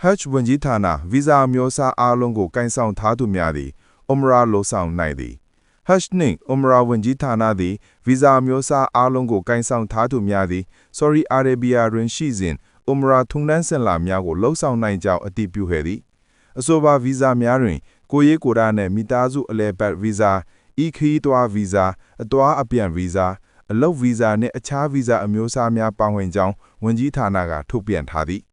Hajj ဝန်ကြီးဌာနဗီဇာမျိုးစားအားလုံးကိုကိုင်ဆောင်ထားသူများသည် Umrah လှုပ်ဆောင်နိုင်သည် Hajj နှင့် Umrah ဝန်ကြီးဌာနသည်ဗီဇာမျိုးစားအားလုံးကိုကိုင်ဆောင်ထားသူများသည် Saudi Arabia တွင်ရှိစဉ် Umrah ထုံတန်းစင်လာများကိုလှုပ်ဆောင်နိုင်ကြောင်းအတည်ပြုခဲ့သည်အဆိုပါဗီဇာများတွင်ကိုရေးကိုရာနှင့်မိသားစုအလဲပတ်ဗီဇာဤခရီးသွားဗီဇာအသွားအပြန်ဗီဇာအလုပ်ဗီဇာနှင့်အခြားဗီဇာအမျိုးအစားများပါဝင်ကြောင်းဝန်ကြီးဌာနကထုတ်ပြန်ထားသည်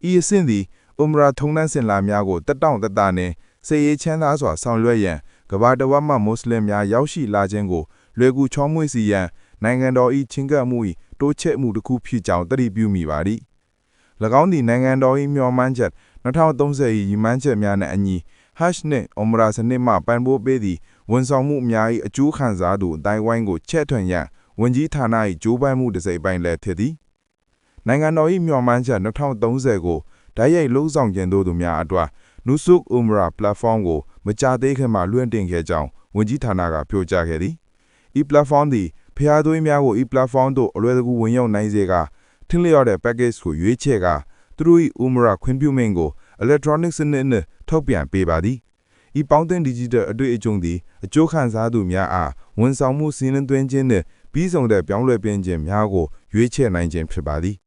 ဤအဆင့်သည်Umrah ထုံတန်းစင်လာများကိုတက်တောင့်တတနှင့်စေရေးချမ်းသာစွာဆောင်ရွက်ရန်ကမ္ဘာတစ်ဝက်မှမွတ်စလင်များရောက်ရှိလာခြင်းကိုလွယ်ကူချောမွေ့စေရန်နိုင်ငံတော်၏ချင်းကပ်မှု၏တိုးချဲ့မှုတစ်ခုဖြစ်ကြောင်းတတိပြုမိပါသည်၎င်းသည်နိုင်ငံတော်၏မျှော်မှန်းချက်2030၏ရည်မှန်းချက်များနှင့်အညီ Hajj နှင့် Umrah စနစ်မှပံ့ပိုးပေးသည့်ဝန်ဆောင်မှုများ၏အကျိုးခံစားသူအတိုင်းဝိုင်းကိုချဲ့ထွင်ရန်ဝန်ကြီးဌာန၏ကြိုးပမ်းမှုတစ်စိတ်ပိုင်းလည်းဖြစ်သည်နိုင်ငံတော်၏မျှော်မှန်းချက်2030ကိုဓာတ်ရိုက်လှုပ်ဆောင်ခြင်းတို့သူများအတွက် Nusuk Umrah Platform ကိုမကြာသေးခင်မှာလွှင့်တင်ခဲ့ကြောင်းဝန်ကြီးဌာနကပြောကြားခဲ့သည်ဤ platform သည်ဖျားသွေးများကိုဤ platform သို့အလွယ်တကူဝင်ရောက်နိုင်စေကာထင်းလျော်တဲ့ package ကိုရွေးချယ်ကာသူတို့၏ Umrah ခွင့်ပြုမိန့်ကို electronic စနစ်နှင့်ထုတ်ပြန်ပေးပါသည်ဤပေါင်းသင်း digital အတွေ့အကြုံသည်အကျိုးခံစားသူများအားဝန်ဆောင်မှုစီးနှင်းသွင်းခြင်းနှင့်ပြီးဆုံးတဲ့ပြောင်းလဲခြင်းများကိုရွေးချယ်နိုင်ခြင်းဖြစ်ပါသည်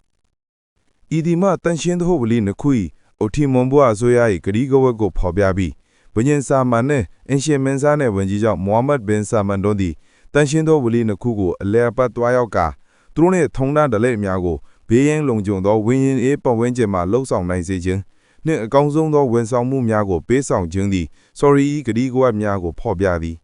ဤဒီမှတန်ရှင်းသောဝလီနှစ်ခု၏အိုထီမွန်ဘွားအစိုးရ၏ဂရီကဝတ်ကိုဖော်ပြပြီးဘုရင်ဆာမန်နှင့်အင်ရှင်မင်းစားနှင့်ဝန်ကြီးချုပ်မိုဟာမက်ဘင်ဆာမန်တို့သည်တန်ရှင်းသောဝလီနှစ်ခုကိုအလဲအပတ်တွားရောက်ကာသူတို့နှင့်ထုံတန်းဒလက်များကိုဘေးရင်းလုံခြုံသောဝင်းရင်အေးပတ်ဝန်းကျင်မှလှုပ်ဆောင်နိုင်စေခြင်းနှင့်အကောင်းဆုံးသောဝန်ဆောင်မှုများကိုပေးဆောင်ခြင်းသည် Sorry ဂရီကဝတ်များကိုဖော်ပြသည်